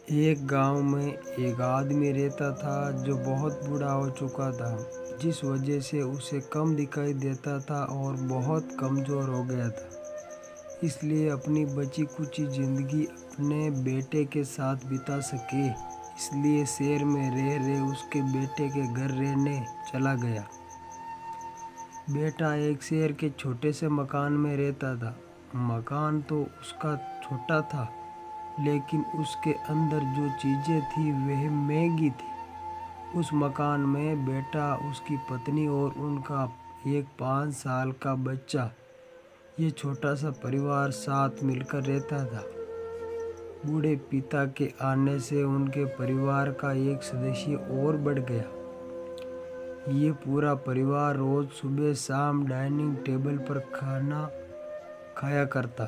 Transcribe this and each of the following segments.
एक गांव में एक आदमी रहता था जो बहुत बूढ़ा हो चुका था, जिस वजह से उसे कम दिखाई देता था और बहुत कमज़ोर हो गया था। इसलिए अपनी बची कुची ज़िंदगी अपने बेटे के साथ बिता सके, इसलिए शहर में रह रहे उसके बेटे के घर रहने चला गया। बेटा एक शहर के छोटे से मकान में रहता था। मकान तो उसका छोटा था, लेकिन उसके अंदर जो चीज़ें थी वह महंगी थी। उस मकान में बेटा, उसकी पत्नी और उनका एक 5 साल का बच्चा, ये छोटा सा परिवार साथ मिलकर रहता था। बूढ़े पिता के आने से उनके परिवार का एक सदस्य और बढ़ गया। ये पूरा परिवार रोज़ सुबह शाम डाइनिंग टेबल पर खाना खाया करता।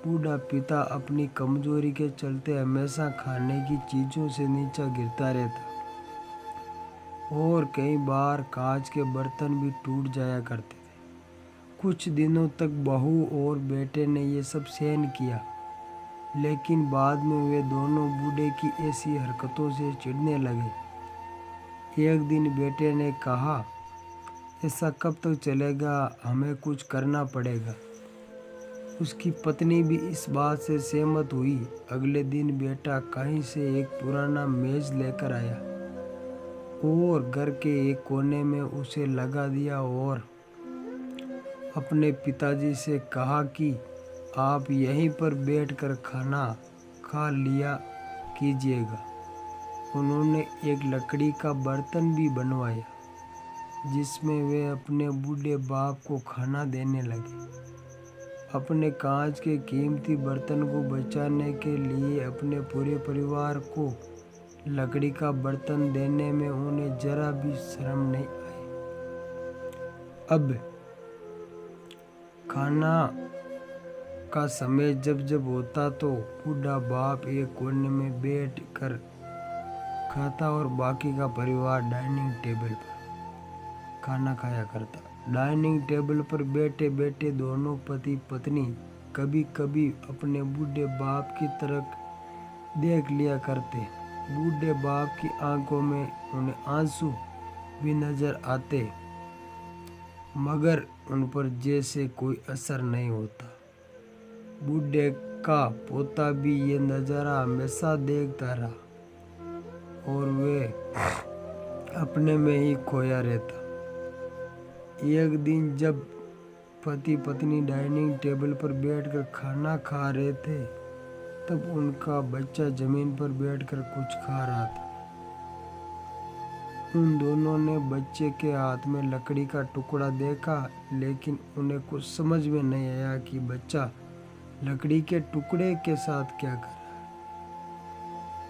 बूढ़ा पिता अपनी कमजोरी के चलते हमेशा खाने की चीज़ों से नीचा गिरता रहता और कई बार कांच के बर्तन भी टूट जाया करते थे। कुछ दिनों तक बहू और बेटे ने ये सब सहन किया, लेकिन बाद में वे दोनों बूढ़े की ऐसी हरकतों से चिढ़ने लगे। एक दिन बेटे ने कहा, ऐसा कब तक चलेगा, हमें कुछ करना पड़ेगा। उसकी पत्नी भी इस बात से सहमत हुई। अगले दिन बेटा कहीं से एक पुराना मेज लेकर आया और घर के एक कोने में उसे लगा दिया और अपने पिताजी से कहा कि आप यहीं पर बैठकर खाना खा लिया कीजिएगा। उन्होंने एक लकड़ी का बर्तन भी बनवाया, जिसमें वे अपने बूढ़े बाप को खाना देने लगे। अपने कांच के कीमती बर्तन को बचाने के लिए अपने पूरे परिवार को लकड़ी का बर्तन देने में उन्हें जरा भी शर्म नहीं आई। अब खाना का समय जब जब होता तो बूढ़ा बाप एक कोने में बैठ कर खाता और बाकी का परिवार डाइनिंग टेबल पर खाना खाया करता। डाइनिंग टेबल पर बैठे बैठे दोनों पति पत्नी कभी कभी अपने बूढ़े बाप की तरफ देख लिया करते। बूढ़े बाप की आंखों में उन्हें आंसू भी नजर आते, मगर उन पर जैसे कोई असर नहीं होता। बूढ़े का पोता भी ये नज़ारा हमेशा देखता रहा और वे अपने में ही खोया रहता। एक दिन जब पति पत्नी डाइनिंग टेबल पर बैठकर खाना खा रहे थे, तब उनका बच्चा जमीन पर बैठकर कुछ खा रहा था। उन दोनों ने बच्चे के हाथ में लकड़ी का टुकड़ा देखा, लेकिन उन्हें कुछ समझ में नहीं आया कि बच्चा लकड़ी के टुकड़े के साथ क्या कर रहा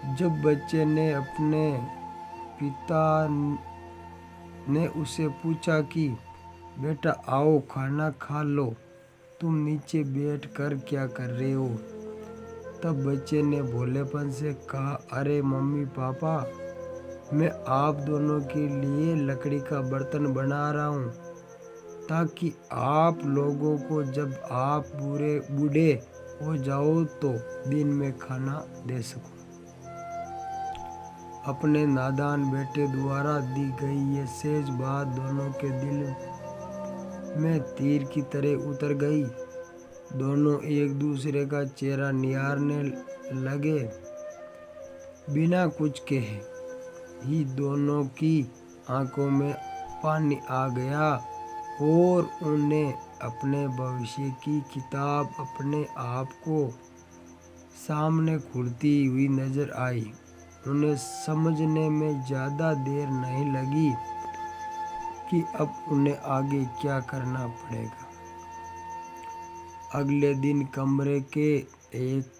है। जब बच्चे ने अपने पिता ने उसे पूछा कि बेटा आओ खाना खा लो, तुम नीचे बैठ कर क्या कर रहे हो, तब बच्चे ने भोलेपन से कहा, अरे मम्मी पापा, मैं आप दोनों के लिए लकड़ी का बर्तन बना रहा हूँ, ताकि आप लोगों को जब आप बूढ़े हो जाओ तो दिन में खाना दे सकूं। अपने नादान बेटे द्वारा दी गई ये सहज बात दोनों के दिल में तीर की तरह उतर गई। दोनों एक दूसरे का चेहरा निहारने लगे। बिना कुछ कहे ही दोनों की आंखों में पानी आ गया और उन्हें अपने भविष्य की किताब अपने आप को सामने खुलती हुई नजर आई। उन्हें समझने में ज़्यादा देर नहीं लगी कि अब उन्हें आगे क्या करना पड़ेगा। अगले दिन कमरे के एक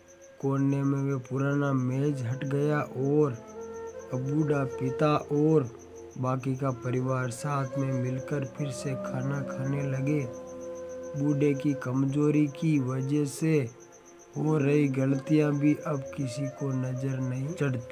कोने में वे पुराना मेज हट गया और अब बूढ़ा पिता और बाकी का परिवार साथ में मिलकर फिर से खाना खाने लगे। बूढ़े की कमजोरी की वजह से हो रही गलतियां भी अब किसी को नजर नहीं चढ़ती।